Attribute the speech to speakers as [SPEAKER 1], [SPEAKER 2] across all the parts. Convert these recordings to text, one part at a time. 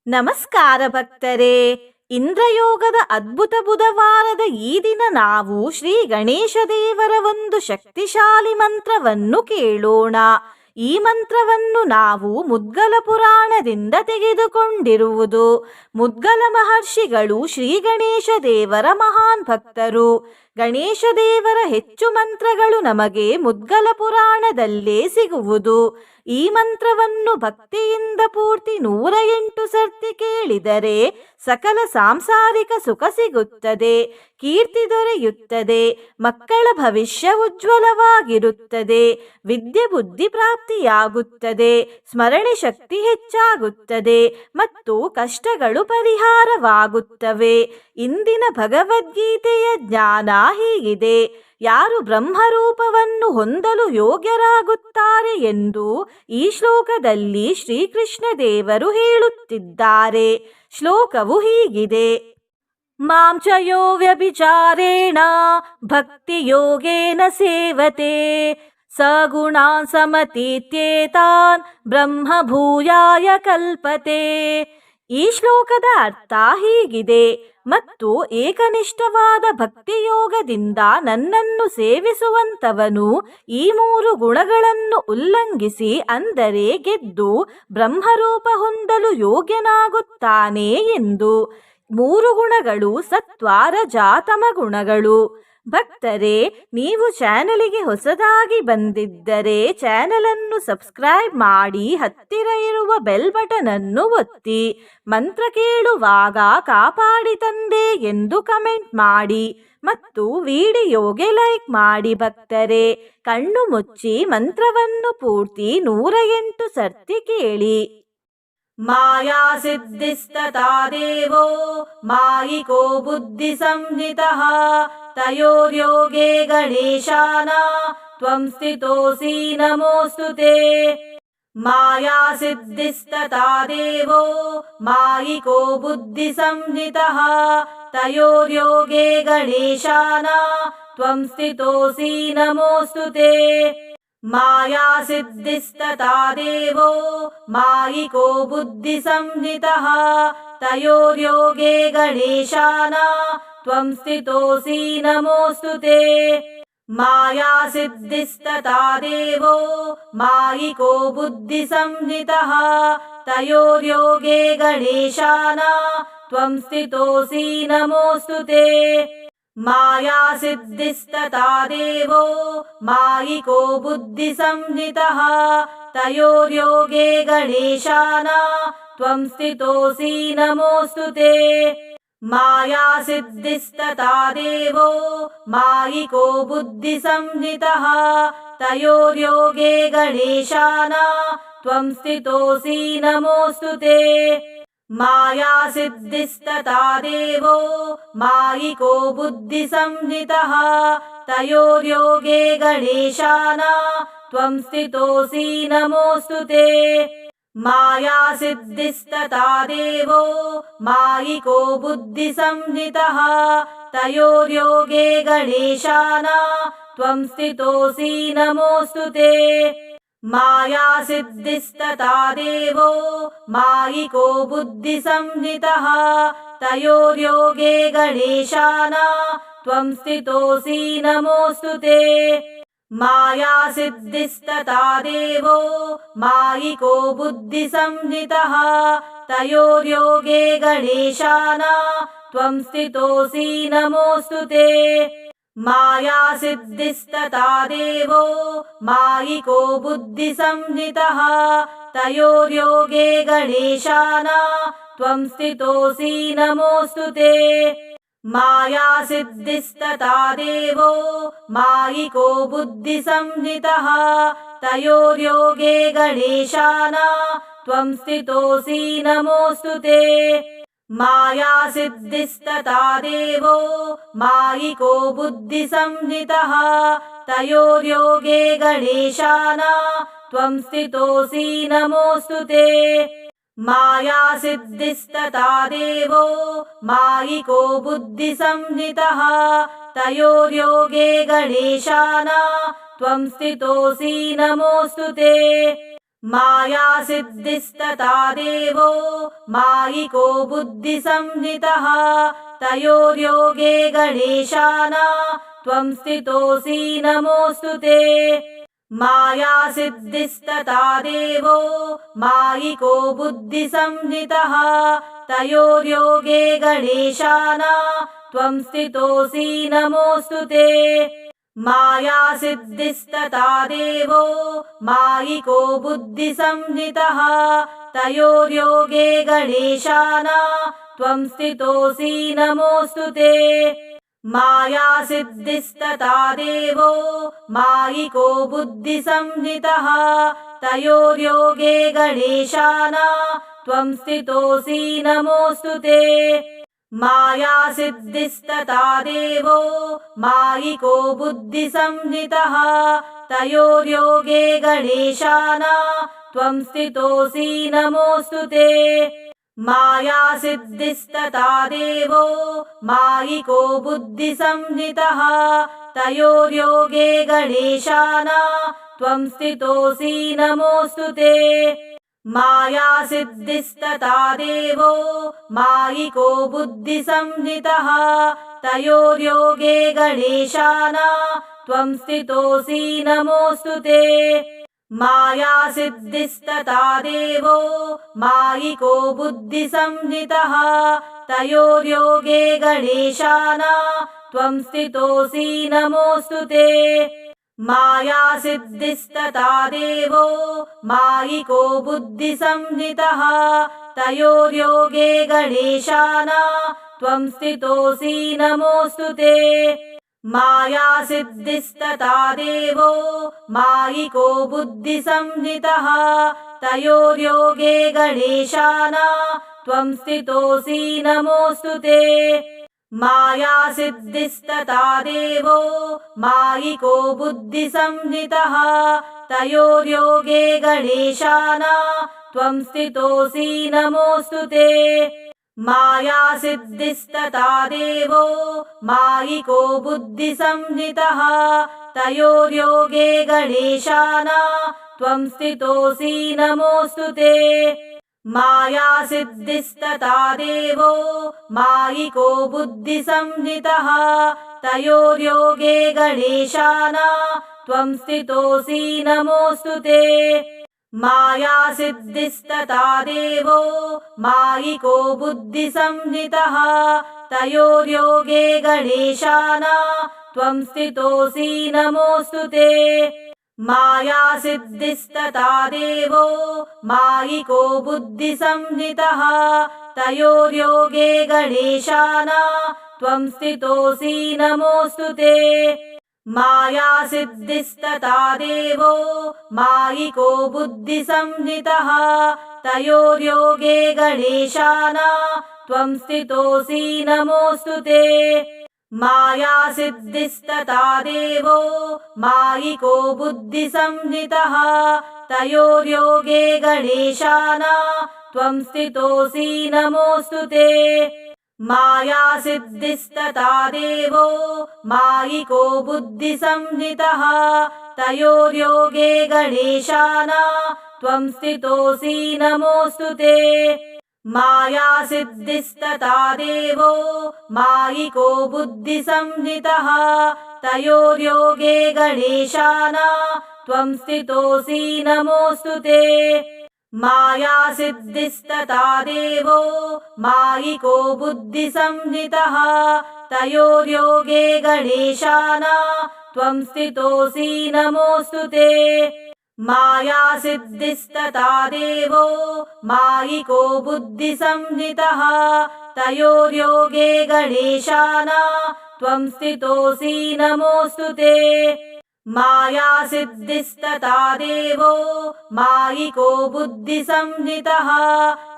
[SPEAKER 1] ನಮಸ್ಕಾರ ಭಕ್ತರೇ. ಇಂದ್ರಯೋಗದ ಅದ್ಭುತ ಬುಧವಾರದ ಈ ದಿನ ನಾವು ಶ್ರೀ ಗಣೇಶ ದೇವರ ಒಂದು ಶಕ್ತಿಶಾಲಿ ಮಂತ್ರವನ್ನು ಕೇಳೋಣ. ಈ ಮಂತ್ರವನ್ನು ನಾವು ಮುದ್ಗಲ ಪುರಾಣದಿಂದ ತೆಗೆದುಕೊಂಡಿರುವುದು. ಮುದ್ಗಲ ಮಹರ್ಷಿಗಳು ಶ್ರೀ ಗಣೇಶ ದೇವರ ಮಹಾನ್ ಭಕ್ತರು. ಗಣೇಶ ದೇವರ ಹೆಚ್ಚು ಮಂತ್ರಗಳು ನಮಗೆ ಮುದ್ಗಲ ಪುರಾಣದಲ್ಲೇ ಸಿಗುವುದು. ಈ ಮಂತ್ರವನ್ನು ಭಕ್ತಿಯಿಂದ ಪೂರ್ತಿ 108 ಸರ್ತಿ ಕೇಳಿದರೆ ಸಕಲ ಸಾಂಸಾರಿಕ ಸುಖ ಸಿಗುತ್ತದೆ, ಕೀರ್ತಿ ದೊರೆಯುತ್ತದೆ, ಮಕ್ಕಳ ಭವಿಷ್ಯ ಉಜ್ವಲವಾಗಿರುತ್ತದೆ, ವಿದ್ಯೆ ಬುದ್ಧಿ ಪ್ರಾಪ್ತಿಯಾಗುತ್ತದೆ, ಸ್ಮರಣೆ ಶಕ್ತಿ ಹೆಚ್ಚಾಗುತ್ತದೆ ಮತ್ತು ಕಷ್ಟಗಳು ಪರಿಹಾರವಾಗುತ್ತವೆ. ಇಂದಿನ ಭಗವದ್ಗೀತೆಯ ಜ್ಞಾನ ಹೀಗಿದೆ: ಯಾರು ಬ್ರಹ್ಮರೂಪವನ್ನು ಹೊಂದಲು ಯೋಗ್ಯರಾಗುತ್ತಾರೆ ಎಂದು ಈ ಶ್ಲೋಕದಲ್ಲಿ ಶ್ರೀಕೃಷ್ಣ ದೇವರು ಹೇಳುತ್ತಿದ್ದಾರೆ. ಶ್ಲೋಕವು ಹೀಗಿದೆ: ಮಾಂ ಚ ಯೋ ವ್ಯಭಿಚಾರೇಣ ಭಕ್ತಿ ಯೋಗೇನ ಸೇವತೆ ಸ ಗುಣಾನ್ ಸಮತೀತ್ಯೇತಾನ್ ಬ್ರಹ್ಮ ಭೂಯಾಯ ಕಲ್ಪತೆ. ಈ ಶ್ಲೋಕದ ಅರ್ಥ ಹೀಗಿದೆ: ಮತ್ತು ಏಕನಿಷ್ಠವಾದ ಭಕ್ತಿಯೋಗದಿಂದ ನನ್ನನ್ನು ಸೇವಿಸುವಂತವನು ಈ 3 ಗುಣಗಳನ್ನು ಉಲ್ಲಂಘಿಸಿ, ಅಂದರೆ ಗೆದ್ದು ಬ್ರಹ್ಮರೂಪ ಹೊಂದಲು ಯೋಗ್ಯನಾಗುತ್ತಾನೆ ಎಂದು. 3 ಗುಣಗಳು ಸತ್ವ, ರಜ, ತಮ ಗುಣಗಳು. ಭಕ್ತರೇ, ನೀವು ಚಾನಲಿಗೆ ಹೊಸದಾಗಿ ಬಂದಿದ್ದರೆ ಚಾನಲನ್ನು ಸಬ್ಸ್ಕ್ರೈಬ್ ಮಾಡಿ, ಹತ್ತಿರ ಇರುವ ಬೆಲ್ ಬಟನ್ ಅನ್ನು ಒತ್ತಿ. ಮಂತ್ರ ಕೇಳುವಾಗ ಕಾಪಾಡಿ ತಂದೆ ಎಂದು ಕಮೆಂಟ್ ಮಾಡಿ ಮತ್ತು ವಿಡಿಯೋಗೆ ಲೈಕ್ ಮಾಡಿ. ಭಕ್ತರೇ, ಕಣ್ಣು ಮುಚ್ಚಿ ಮಂತ್ರವನ್ನು ಪೂರ್ತಿ 108 ಸರ್ತಿ ಕೇಳಿ. ಮಾಯಾ ಸಿದ್ಧಿಸ್ತತಾ ದೇವೋ ಮಾಯಿಕೋ ಬುದ್ಧಿ ಸಂಹಿತಃ ತಯೋರ್ಯೋಗೇ ಗಣೇಶಾನ ತ್ವಂ ಸ್ಥಿತೋಸಿ ನಮೋಸ್ತುತೆ. ಮಾಯಾ ಸಿದ್ಧಿಸ್ತತಾ ದೇವೋ ಮಾಯಿಕೋ ಬುದ್ಧಿ ಸಂಹಿತಃ ತಯೋರ್ಯೋಗೇ ಗಣೇಶಾನ ತ್ವಂ ಸ್ಥಿತೋಸಿ ನಮೋಸ್ತುತೆ. ಮಾಯಾ ಸಿದ್ಧಿಸ್ತತಾ ದೇವೋ ಮಾಯಿಕೋ ಬುದ್ಧಿ ಸಂಹಿತಃ ತಯೋರ್ಯೋಗೇ ಗಣೇಶಾನ ತ್ವಂ ಸ್ಥಿತೋಸಿ ನಮೋಸ್ತುತೆ. ಮಾಯಾ ಸಿದ್ಧಿಸ್ತತಾ ದೇವೋ ಮಾಯಿಕೋ ಬುದ್ಧಿ ಸಂಹಿತಃ ತಯೋರ್ಯೋಗೇ ಗಣೇಶಾನ ತ್ವಂ ಸ್ಥಿತೋಸಿ ನಮೋಸ್ತುತೆ. ಮಾಯಾ ಸಿದ್ಧಿಸ್ತತಾ ದೇವೋ ಮಾಯಿಕೋ ಬುದ್ಧಿ ಸಂಹಿತಃ ತಯೋರ್ಯೋಗೇ ಗಣೇಶಾನ ತ್ವಂ ಸ್ಥಿತೋಸಿ ನಮೋಸ್ತುತೆ. ಮಾಯಾ ಸಿದ್ಧಿಸ್ತತಾ ದೇವೋ ಮಾಯಿಕೋ ಬುದ್ಧಿ ಸಂಹಿತಃ ತಯೋರ್ಯೋಗೇ ಗಣೇಶಾನ ತ್ವಂ ಸ್ಥಿತೋಸಿ ನಮೋಸ್ತುತೆ. ಮಾಯಾ ಸಿದ್ಧಿಸ್ತತಾ ದೇವೋ ಮಾಯಿಕೋ ಬುದ್ಧಿ ಸಂಹಿತಃ ತಯೋರ್ಯೋಗೇ ಗಣೇಶಾನ ತ್ವಂ ಸ್ಥಿತೋಸಿ ನಮೋಸ್ತುತೆ. ಮಾಯಾ ಸಿದ್ಧಿಸ್ತತಾ ದೇವೋ ಮಾಯಿಕೋ ಬುದ್ಧಿ ಸಂಹಿತಃ ತಯೋರ್ಯೋಗೇ ಗಣೇಶಾನ ತ್ವಂ ಸ್ಥಿತೋಸಿ ನಮೋಸ್ತುತೆ. ಮಾಯಾ ಸಿದ್ಧಿಸ್ತತಾ ದೇವೋ ಮಾಯಿಕೋ ಬುದ್ಧಿ ಸಂಹಿತಃ ತಯೋರ್ಯೋಗೇ ಗಣೇಶಾನ ತ್ವಂ ಸ್ಥಿತೋಸಿ ನಮೋಸ್ತುತೆ. ಮಾಯಾ ಸಿದ್ಧಿಸ್ತತಾ ದೇವೋ ಮಾಯಿಕೋ ಬುದ್ಧಿ ಸಂಹಿತಃ ತಯೋರ್ಯೋಗೇ ಗಣೇಶಾನ ತ್ವಂ ಸ್ಥಿತೋಸಿ ನಮೋಸ್ತುತೆ. ಮಾಯಾ ಸಿದ್ಧಿಸ್ತತಾ ದೇವೋ ಮಾಯಿಕೋ ಬುದ್ಧಿ ಸಂಹಿತಃ ತಯೋರ್ಯೋಗೇ ಗಣೇಶಾನ ತ್ವಂ ಸ್ಥಿತೋಸಿ ನಮೋಸ್ತುತೆ. ಮಾಯಾ ಸಿದ್ಧಿಸ್ತತಾ ದೇವೋ ಮಾಯಿಕೋ ಬುದ್ಧಿ ಸಂಹಿತಃ ತಯೋರ್ಯೋಗೇ ಗಣೇಶಾನ ತ್ವಂ ಸ್ಥಿತೋಸಿ ನಮೋಸ್ತುತೆ. ಮಾಯಾ ಸಿದ್ಧಿಸ್ತತಾ ದೇವೋ ಮಾಯಿಕೋ ಬುದ್ಧಿ ಸಂಹಿತಃ ತಯೋರ್ಯೋಗೇ ಗಣೇಶಾನ ತ್ವಂ ಸ್ಥಿತೋಸಿ ನಮೋಸ್ತುತೆ. ಮಾಯಾ ಸಿದ್ಧಿಸ್ತತಾ ದೇವೋ ಮಾಯಿಕೋ ಬುದ್ಧಿ ಸಂಹಿತಃ ತಯೋರ್ಯೋಗೇ ಗಣೇಶಾನ ತ್ವಂ ಸ್ಥಿತೋಸಿ ನಮೋಸ್ತುತೆ. मायासिद्धिस्तथा देवो मायिको बुद्धिसंज्ञितः तयोर्योगे गणेशाना त्वं स्थितोऽसि नमोऽस्तु ते। मायासिद्धिस्तथा देवो मायिको बुद्धिसंज्ञितः तयोर्योगे गणेशाना त्वं स्थितोऽसि नमोऽस्तु ते। मायासिद्धिस्तथा देवो मायिको बुद्धिसंज्ञितः तयोर्योगे गणेशाना त्वं स्थितोऽसि नमोऽस्तु ते। मायासिद्धिस्तथा देवो मायिको बुद्धिसंज्ञितः तयोर्योगे गणेशाना त्वं स्थितोऽसि नमोऽस्तु ते। मायासिद्धिस्तथा देवो मायिको बुद्धिसंज्ञितः तयोर्योगे गणेशाना त्वं स्थितोऽसि नमोऽस्तु ते। मायासिद्धिस्तथा देवो मायिको बुद्धिसंज्ञितः तयोर्योगे गणेशाना त्वं स्थितोऽसि नमोऽस्तु ते। मायासिद्धिस्तथा देवो मायिको बुद्धिसंज्ञितः तयोर्योगे गणेशाना त्वं स्थितोऽसि नमोऽस्तु ते। मायासिद्धिस्तथा देवो मायिको बुद्धिसंज्ञितः तयोर्योगे गणेशाना त्वं स्थितोऽसि नमोऽस्तु ते। मायासिद्धिस्तथा देवो मायिको बुद्धिसंज्ञितः तयोर्योगे गणेशाना त्वं स्थितोऽसि नमोऽस्तु ते। मायासिद्धिस्तथा देवो मायिको बुद्धिसंज्ञितः तयोर्योगे गणेशाना त्वं स्थितोऽसि नमोऽस्तु ते। मायासिद्धिस्तथा देवो मायिको बुद्धिसंज्ञितः तयोर्योगे गणेशाना त्वं स्थितोऽसि नमोऽस्तु ते। मायासिद्धिस्तथा देवो मायिको बुद्धिसंज्ञितः तयोर्योगे गणेशाना त्वं स्थितोऽसि नमोऽस्तु ते। मायासिद्धिस्तथा देवो मायिको बुद्धिसंज्ञितः तयोर्योगे गणेशाना त्वं स्थितोऽसि नमोऽस्तु ते। मायासिद्धिस्तथा देवो मायिको बुद्धिसंज्ञितः तयोर्योगे गणेशाना त्वं स्थितोऽसि नमोऽस्तु ते। मायासिद्धिस्तथा देवो मायिको बुद्धिसंज्ञितः तयोर्योगे गणेशाना त्वं स्थितोऽसि नमोऽस्तु ते। मायासिद्धिस्तथा देवो मायिको बुद्धिसंज्ञितः तयोर्योगे गणेशाना त्वं स्थितोऽसि नमोऽस्तु ते। मायासिद्धिस्तथा देवो मायिको बुद्धिसंज्ञितः तयोर्योगे गणेशाना त्वं स्थितोऽसि नमोऽस्तु ते। मायासिद्धिस्तथा देवो मायिको बुद्धिसंज्ञितः तयोर्योगे गणेशाना त्वं स्थितोऽसि नमोऽस्तु ते। मायासिद्धिस्तथा देवो मायिको बुद्धिसंज्ञितः तयोर्योगे गणेशाना त्वं स्थितोऽसि नमोऽस्तु ते। मायासिद्धिस्तथा देवो मायिको बुद्धिसंज्ञितः तयोर्योगे गणेशाना त्वं स्थितोऽसि नमोऽस्तु ते। मायासिद्धिस्तथा देवो मायिको बुद्धिसंज्ञितः तयोर्योगे गणेशाना त्वं स्थितोऽसि नमोऽस्तु ते। मायासिद्धिस्तथा देवो मायिको बुद्धिसंज्ञितः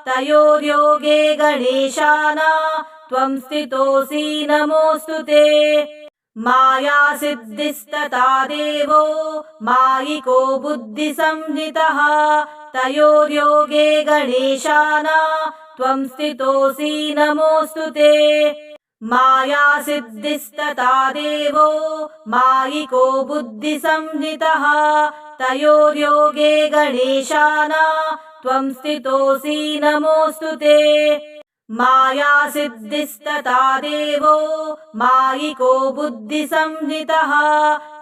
[SPEAKER 1] तयोर्योगे गणेशाना त्वं स्थितोऽसि नमोऽस्तु ते। मायासिद्धिस्तथा देवो मायिको बुद्धिसंज्ञितः तयोर्योगे गणेशाना त्वं स्थितोऽसि नमोऽस्तु ते। मायासिद्धिस्तथा देवो मायिको बुद्धिसंज्ञितः तयोर्योगे गणेशाना त्वं स्थितोऽसि नमोऽस्तु ते। मायासिद्धिस्तथा देवो मायिको बुद्धिसंज्ञितः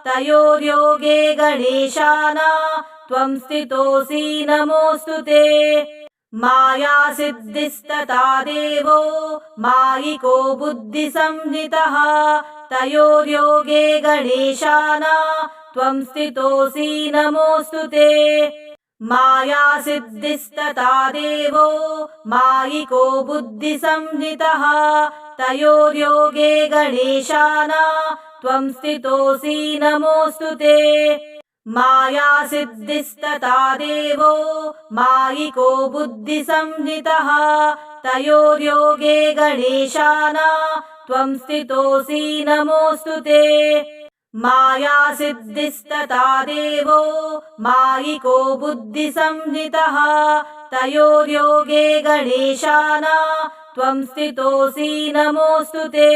[SPEAKER 1] तयोर्योगे गणेशाना त्वं स्थितोऽसि नमोऽस्तु ते। मायासिद्धिस्तथा देवो मायिको बुद्धिसंज्ञितः तयोर्योगे गणेशाना त्वं स्थितोऽसि नमोऽस्तु ते। मायासिद्धिस्तथा देवो मायिको बुद्धिसंज्ञितः तयोर्योगे गणेशाना त्वं स्थितोऽसि नमोऽस्तु ते। मायासिद्धिस्तथा देवो मायिको बुद्धिसंज्ञितः तयोर्योगे गणेशाना त्वं स्थितोऽसि नमोऽस्तु ते। मायासिद्धिस्तथा देवो मायिको बुद्धिसंज्ञितः तयोर्योगे गणेशाना त्वं स्थितोऽसि नमोऽस्तु ते।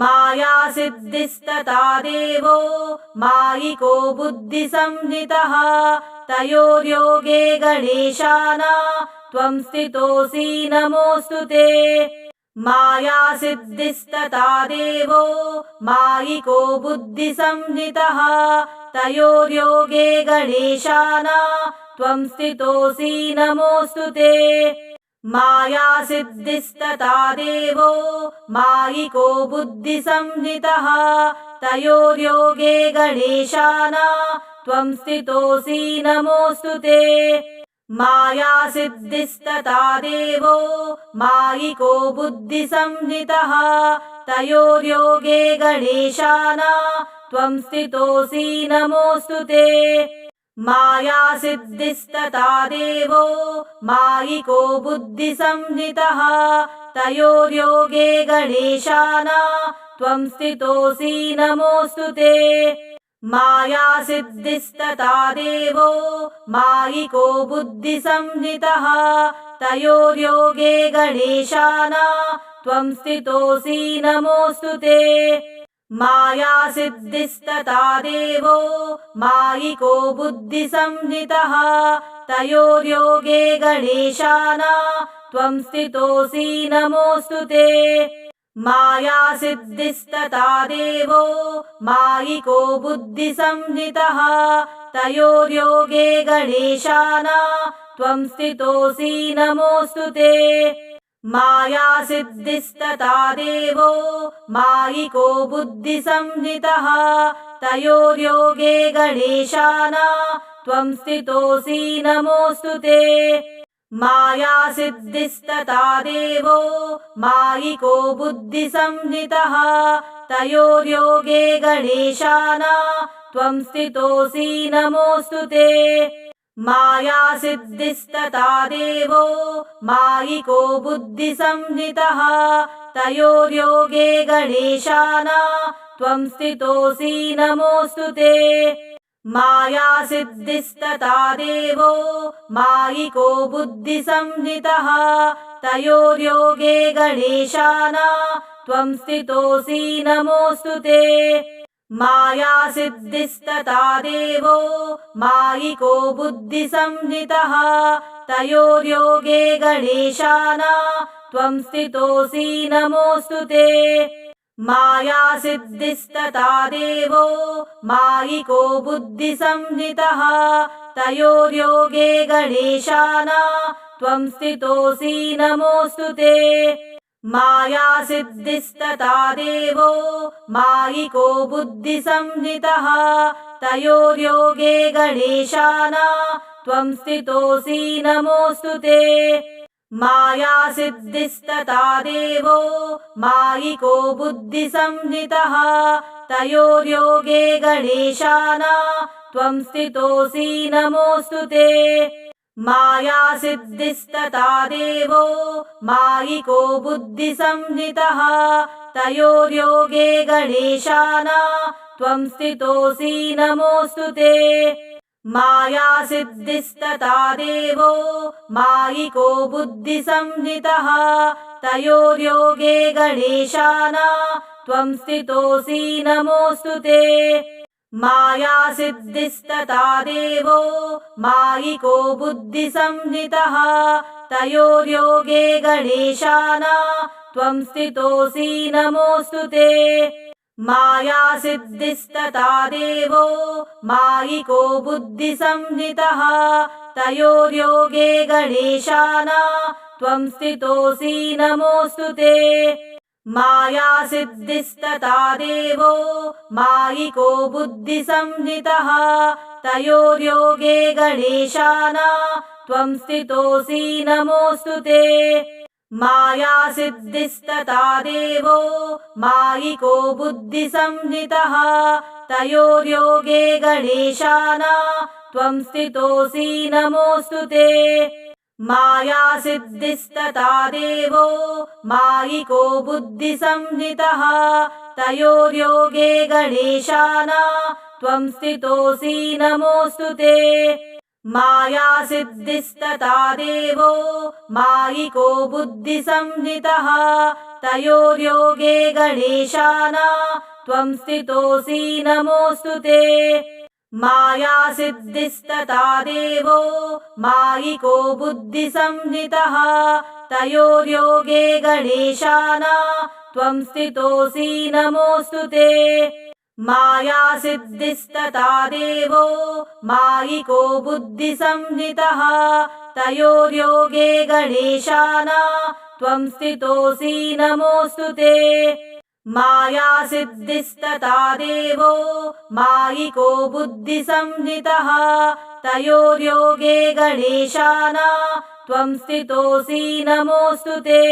[SPEAKER 1] मायासिद्धिस्तथा देवो मायिको बुद्धिसंज्ञितः तयोर्योगे गणेशाना त्वं स्थितोऽसि नमोऽस्तु ते। मायासिद्धिस्तथा देवो मायिको बुद्धिसंज्ञितः तयोर्योगे गणेशाना त्वं स्थितोऽसि नमोऽस्तु ते। मायासिद्धिस्तथा देवो मायिको बुद्धिसंज्ञितः तयोर्योगे गणेशाना त्वं स्थितोऽसि नमोऽस्तु ते। मायासिद्धिस्तथा देवो मायिको बुद्धिसंज्ञितः तयोर्योगे गणेशाना त्वं स्थितोऽसि नमोऽस्तु ते। मायासिद्धिस्तथा देवो मायिको बुद्धिसंज्ञितः तयोर्योगे गणेशाना त्वं स्थितोऽसि नमोऽस्तु ते। मायासिद्धिस्तथा देवो मायिको बुद्धिसंज्ञितः तयोर्योगे गणेशाना त्वं स्थितोऽसि नमोऽस्तु ते। मायासिद्धिस्तथा देवो मायिको बुद्धिसंज्ञितः तयोर्योगे गणेशाना त्वं स्थितोऽसि नमोऽस्तु ते। मायासिद्धिस्तथा देवो मायिको बुद्धिसंज्ञितः तयोर्योगे गणेशाना त्वं स्थितोऽसि नमोऽस्तु ते। मायासिद्धिस्तथा देवो मायिको बुद्धिसंज्ञितः तयोर्योगे गणेशाना त्वं स्थितोऽसि नमोऽस्तु ते। मायासिद्धिस्तथा देवो मायिको बुद्धिसंज्ञितः तयोर्योगे गणेशाना त्वं स्थितोऽसि नमोऽस्तु ते। मायासिद्धिस्तथा देवो मायिको बुद्धिसंज्ञितः तयोर्योगे गणेशाना त्वं स्थितोऽसि नमोऽस्तु ते। मायासिद्धिस्तथा देवो मायिको बुद्धिसंज्ञितः तयोर्योगे गणेशाना त्वं स्थितोऽसि नमोऽस्तु ते। मायासिद्धिस्तथा देवो मायिको बुद्धिसंज्ञितः तयोर्योगे गणेशाना त्वं स्थितोऽसि नमोऽस्तु ते। मायासिद्धिस्तथा देवो मायिको बुद्धिसंज्ञितः तयोर्योगे गणेशाना त्वं स्थितोऽसि नमोऽस्तु ते। मायासिद्धिस्तथा देवो मायिको बुद्धिसंज्ञितः तयोर्योगे गणेशाना त्वं स्थितोऽसि नमोऽस्तु ते। मायासिद्धिस्तथा देवो मायिको बुद्धिसंज्ञितः तयोर्योगे गणेशाना त्वं स्थितोऽसि नमोऽस्तु ते। मायासिद्धिस्तथा देवो मायिको बुद्धिसंज्ञितः तयोर्योगे गणेशाना त्वं स्थितोऽसि नमोऽस्तु ते। मायासिद्धिस्तथा देवो मायिको बुद्धिसंज्ञितः तयोर्योगे गणेशाना त्वं स्थितोऽसि नमोऽस्तु ते। मायासिद्धिस्तथा देवो मायिको बुद्धिसंज्ञितः तयोर्योगे गणेशाना त्वं स्थितोऽसि नमोऽस्तु ते। मायासिद्धिस्तथा देवो मायिको बुद्धिसंज्ञितः तयोर्योगे गणेशाना त्वं स्थितोऽसि नमोऽस्तु ते। मायासिद्धिस्तथा देवो मायिको बुद्धिसंज्ञितः तयोर्योगे गणेशाना त्वं स्थितोऽसि नमोऽस्तु ते। मायासिद्धिस्तथा देवो मायिको बुद्धिसंज्ञितः तयोर्योगे गणेशाना त्वं स्थितोऽसि नमोऽस्तु ते। मायासिद्धिस्तथा देवो मायिको बुद्धिसंज्ञितः तयोर्योगे गणेशाना त्वं स्थितोऽसि नमोऽस्तु ते। मायासिद्धिस्तथा देवो मायिको बुद्धिसंज्ञितः तयोर्योगे गणेशाना त्वं स्थितोऽसि नमोऽस्तु ते। मायासिद्धिस्तथा देवो मायिको बुद्धिसंज्ञितः तयोर्योगे गणेशाना त्वं स्थितोऽसि नमोऽस्तु ते। मायासिद्धिस्तथा देवो मायिको बुद्धिसंज्ञितः तयोर्योगे गणेशाना त्वं स्थितोऽसि नमोऽस्तु ते। मायासिद्धिस्तथा देवो मायिको बुद्धिसंज्ञितः तयोर्योगे गणेशाना त्वं स्थितोऽसि नमोऽस्तु ते।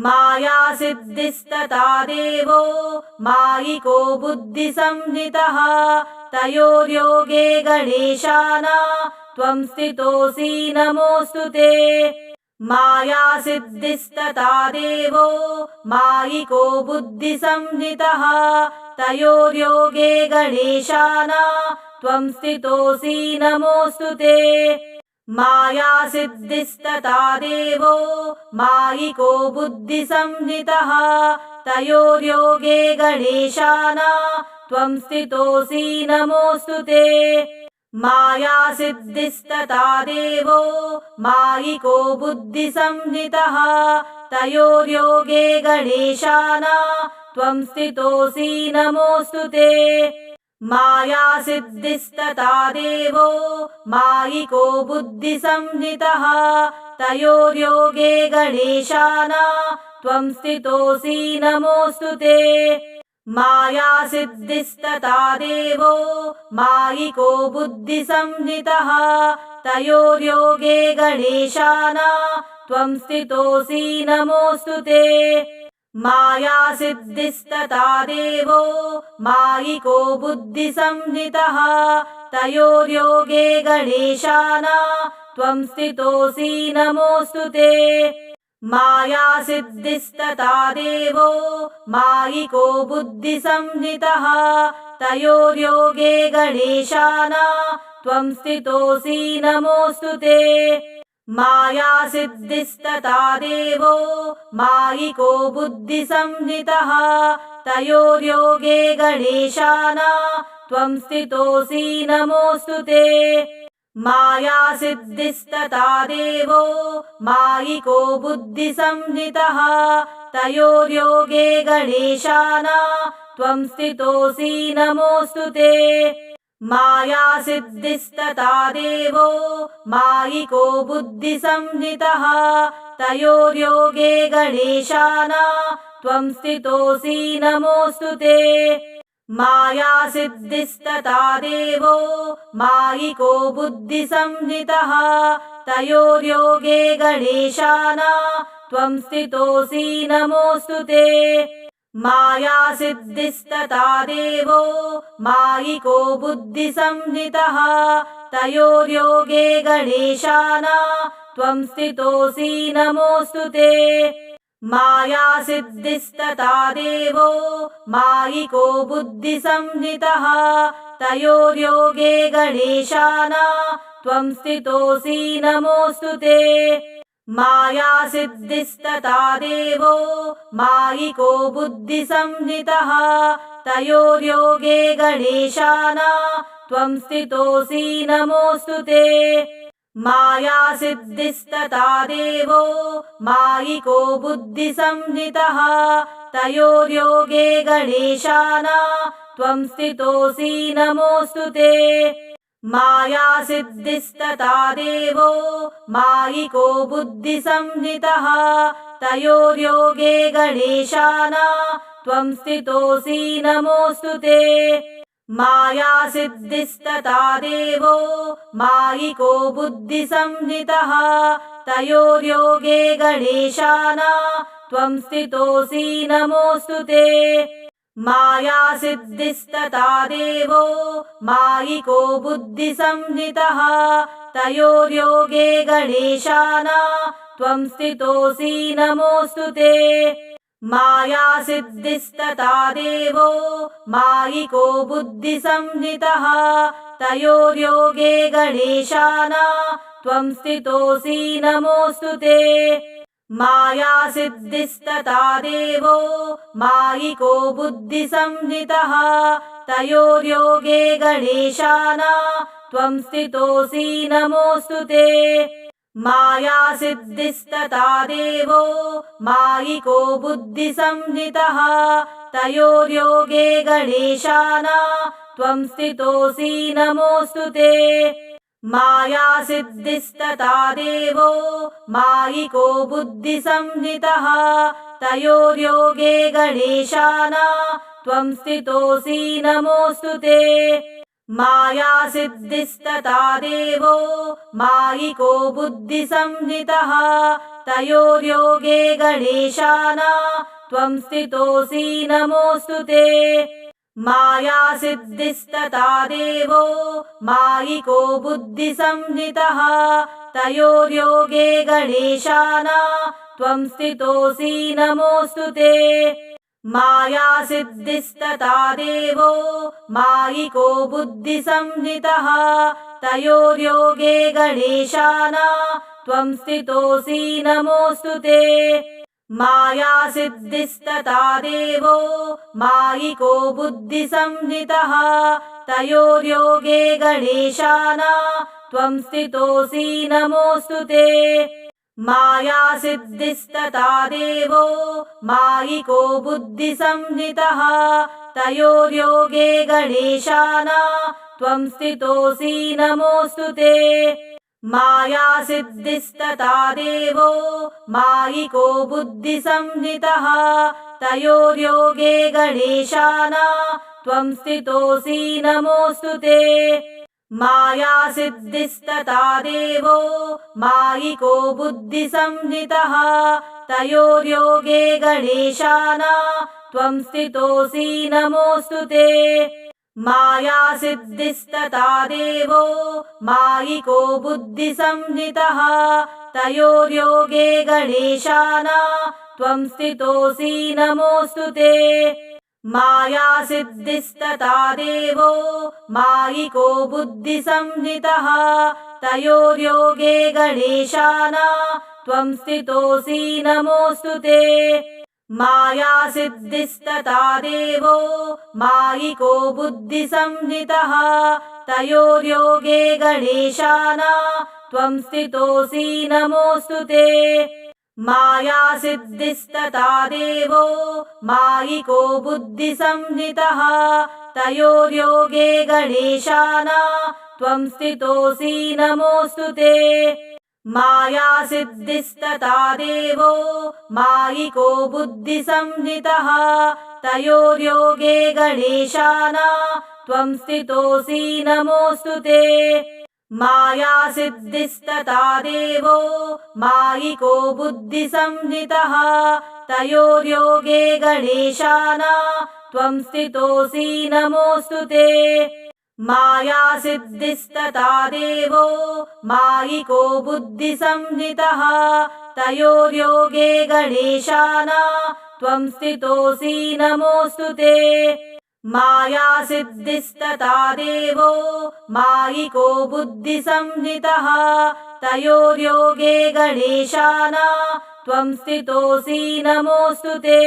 [SPEAKER 1] मायासिद्धिस्तथा देवो मायिको बुद्धिसंज्ञितः तयोर्योगे गणेशाना त्वं स्थितोऽसि नमोऽस्तु ते। मायासिद्धिस्तथा देवो मायिको बुद्धिसंज्ञितः तयोर्योगे गणेशाना त्वं स्थितोऽसि नमोऽस्तु ते। मायासिद्धिस्तथा देवो मायिको बुद्धिसंज्ञितः तयोर्योगे गणेशाना त्वं स्थितोऽसि नमोऽस्तु ते। मायासिद्धिस्तथा देवो मायिको बुद्धिसंज्ञितः तयोर्योगे गणेशाना त्वं स्थितोऽसि नमोऽस्तु ते। मायासिद्धिस्तथा देवो मायिको बुद्धिसंज्ञितः तयोर्योगे गणेशाना त्वं स्थितोऽसि नमोऽस्तु ते। मायासिद्धिस्तथा देवो मायिको बुद्धिसंज्ञितः तयोर्योगे गणेशाना त्वं स्थितोऽसि नमोऽस्तु ते। मायासिद्धिस्तथा देवो मायिको बुद्धिसंज्ञितः तयोर्योगे गणेशाना त्वं स्थितोऽसि नमोऽस्तु ते। मायासिद्धिस्तथा देवो मायिको बुद्धिसंज्ञितः तयोर्योगे गणेशाना त्वं स्थितोऽसि नमोऽस्तु ते। मायासिद्धिस्तथा देवो मायिको बुद्धिसंज्ञितः तयोर्योगे गणेशाना त्वं स्थितोऽसि नमोऽस्तु ते। मायासिद्धिस्तथा देवो मायिको बुद्धिसंज्ञितः तयोर्योगे गणेशाना त्वं स्थितोऽसि नमोऽस्तु ते। मायासिद्धिस्तथा देवो मायिको बुद्धिसंज्ञितः तयोर्योगे गणेशाना त्वं स्थितोऽसि नमोऽस्तु ते। मायासिद्धिस्तथा देवो मायिको बुद्धिसंज्ञितः तयोर्योगे गणेशाना त्वं स्थितोऽसि नमोऽस्तु ते। मायासिद्धिस्तथा देवो मायिको बुद्धिसंज्ञितः तयोर्योगे गणेशाना त्वं स्थितोऽसि नमोऽस्तु ते। मायासिद्धिस्तथा देवो मायिको बुद्धिसंज्ञितः तयोर्योगे गणेशाना त्वं स्थितोऽसि नमोऽस्तु ते। मायासिद्धिस्तथा देवो मायिको बुद्धिसंज्ञितः तयोर्योगे गणेशाना त्वं स्थितोऽसि नमोऽस्तु ते। मायासिद्धिस्तथा देवो मायिको बुद्धिसंज्ञितः तयोर्योगे गणेशाना त्वं स्थितोऽसि नमोऽस्तु ते। मायासिद्धिस्तथा देवो मायिको बुद्धिसंज्ञितः तयोर्योगे गणेशाना त्वं स्थितोऽसि नमोऽस्तु ते। मायासिद्धिस्तथा देवो मायिको बुद्धिसंज्ञितः तयोर्योगे गणेशाना त्वं स्थितोऽसि नमोऽस्तु ते। मायासिद्धिस्तथा देवो मायिको बुद्धिसंज्ञितः तयोर्योगे गणेशाना त्वं स्थितोऽसि नमोऽस्तु ते। मायासिद्धिस्तथा देवो मायिको बुद्धिसंज्ञितः तयोर्योगे गणेशाना त्वं स्थितोऽसि नमोऽस्तु ते। मायासिद्धिस्तथा देवो मायिको बुद्धिसंज्ञितः तयोर्योगे गणेशाना त्वं स्थितोऽसि नमोऽस्तु ते। मायासिद्धिस्तथा देवो मायिको बुद्धिसंज्ञितः तयोर्योगे गणेशाना त्वं स्थितोऽसि नमोऽस्तु ते। मायासिद्धिस्तथा देवो मायिको बुद्धिसंज्ञितः तयोर्योगे गणेशाना त्वं स्थितोऽसि नमोऽस्तु ते। मायासिद्धिस्तथा देवो मायिको बुद्धिसंज्ञितः तयोर्योगे गणेशाना त्वं स्थितोऽसि नमोऽस्तु ते। मायासिद्धिस्तथा देवो मायिको बुद्धिसंज्ञितः तयोर्योगे गणेशाना त्वं स्थितोऽसि नमोऽस्तु ते। मायासिद्धिस्तथा देवो मायिको बुद्धिसंज्ञितः तयोर्योगे गणेशाना त्वं स्थितोऽसि नमोऽस्तु ते। मायासिद्धिस्तथा देवो मायिको बुद्धिसंज्ञितः तयोर्योगे गणेशाना त्वं स्थितोऽसि नमोऽस्तु ते। मायासिद्धिस्तथा देवो मायिको बुद्धिसंज्ञितः तयोर्योगे गणेशाना त्वं स्थितोऽसि नमोऽस्तु ते। मायासिद्धिस्तथा देवो मायिको बुद्धिसंज्ञितः तयोर्योगे गणेशाना त्वं स्थितोऽसि नमोऽस्तु ते। मायासिद्धिस्तथा देवो मायिको बुद्धिसंज्ञितः तयोर्योगे गणेशाना त्वं स्थितोऽसि नमोऽस्तु ते। मायासिद्धिस्तथा देवो मायिको बुद्धिसंज्ञितः तयोर्योगे गणेशाना त्वं स्थितोऽसि नमोऽस्तु ते। मायासिद्धिस्तथा देवो मायिको बुद्धिसंज्ञितः तयोर्योगे गणेशाना त्वं स्थितोऽसि नमोऽस्तु ते। मायासिद्धिस्तथा देवो मायिको बुद्धिसंज्ञितः तयोर्योगे गणेशाना त्वं स्थितोऽसि नमोऽस्तु ते। मायासिद्धिस्तथा देवो मायिको बुद्धिसंज्ञितः तयोर्योगे गणेशाना त्वं स्थितोऽसि नमोऽस्तु ते। मायासिद्धिस्तथा देवो मायिको बुद्धिसंज्ञितः तयोर्योगे गणेशाना त्वं स्थितोऽसि नमोऽस्तु ते। मायासिद्धिस्तथा देवो मायिको बुद्धिसंज्ञितः तयोर्योगे गणेशाना त्वं स्थितोऽसि नमोऽस्तु ते। मायासिद्धिस्तथा देवो मायिको बुद्धिसंज्ञितः तयोर्योगे गणेशाना त्वं स्थितोऽसि नमोऽस्तु ते। मायासिद्धिस्तथा देवो मायिको बुद्धिसंज्ञितः तयोर्योगे गणेशाना त्वं स्थितोऽसि नमोऽस्तु ते।